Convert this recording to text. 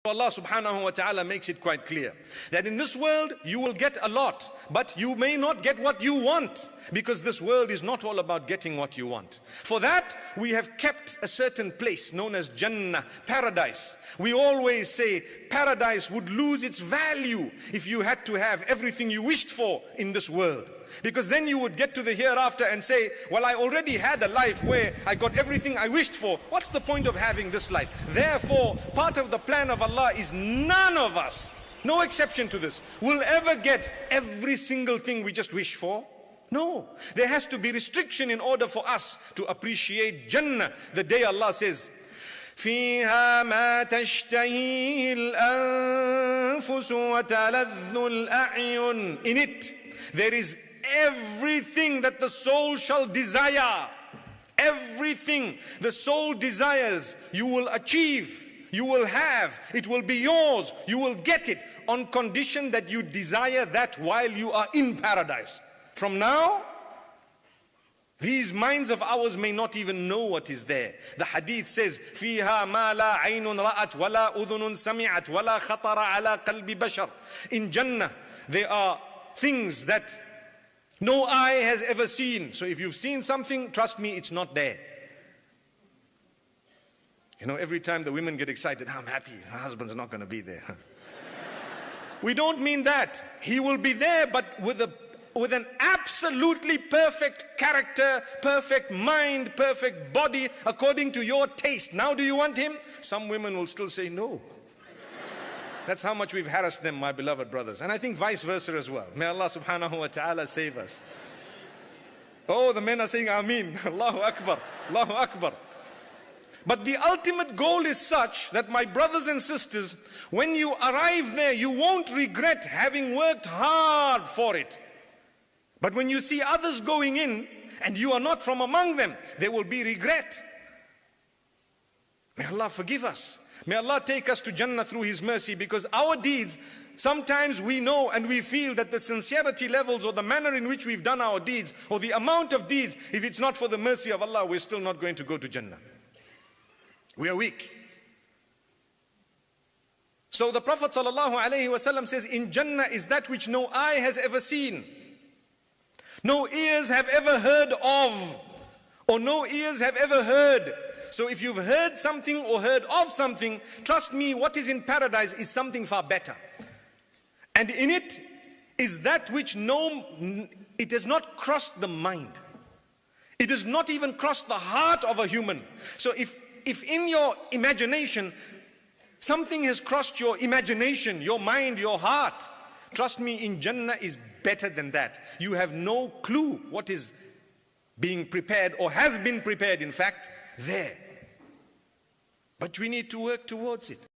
Allah subhanahu wa ta'ala makes it quite clear that in this world you will get a lot, but you may not get what you want, because this world is not all about getting what you want. For that, we have kept a certain place known as Jannah, paradise. We always say paradise would lose its value if you had to have everything you wished for in this world. Because then you would get to the hereafter and say, well, I already had a life where I got everything I wished for. What's the point of having this life? Therefore, part of the plan of Allah is none of us, no exception to this, will ever get every single thing we just wish for. No, there has to be restriction in order for us to appreciate Jannah. The day Allah says, فيها ما تشتهيه الأنفس وتلذ الأعين. In it, there is everything that the soul shall desire. Everything the soul desires, you will achieve, you will have, it will be yours, you will get it, on condition that you desire that while you are in paradise. From now, these minds of ours may not even know what is there. The hadith says, فِيهَا مَا لَا عَيْنٌ رَأَتْ وَلَا أُذُنٌ سَمِعَتْ وَلَا خَطَرَ عَلَى قَلْبِ بَشَرٍ. In Jannah, there are things that no eye has ever seen. So if you've seen something, trust me, it's not there. You know, every time the women get excited, I'm happy, my husband's not going to be there. We don't mean that. He will be there, but with an absolutely perfect character, perfect mind, perfect body, according to your taste. Now do you want him? Some women will still say no. That's how much we've harassed them, my beloved brothers. And I think vice versa as well. May Allah subhanahu wa ta'ala save us. Oh, the men are saying Ameen. Allahu Akbar. Allahu Akbar. But the ultimate goal is such that, my brothers and sisters, when you arrive there, you won't regret having worked hard for it. But when you see others going in and you are not from among them, there will be regret. May Allah forgive us. May Allah take us to Jannah through His mercy, because our deeds, sometimes we know and we feel that the sincerity levels or the manner in which we've done our deeds or the amount of deeds, if it's not for the mercy of Allah, we're still not going to go to Jannah. We are weak. So the Prophet ﷺ says, in Jannah is that which no eye has ever seen, no ears have ever heard of, or no ears have ever heard. So if you've heard something or heard of something, trust me, what is in paradise is something far better. And in it is that which it has not crossed the mind. It has not even crossed the heart of a human. So if in your imagination, something has crossed your imagination, your mind, your heart, trust me, in Jannah is better than that. You have no clue what is being prepared, or has been prepared, in fact, there. But we need to work towards it.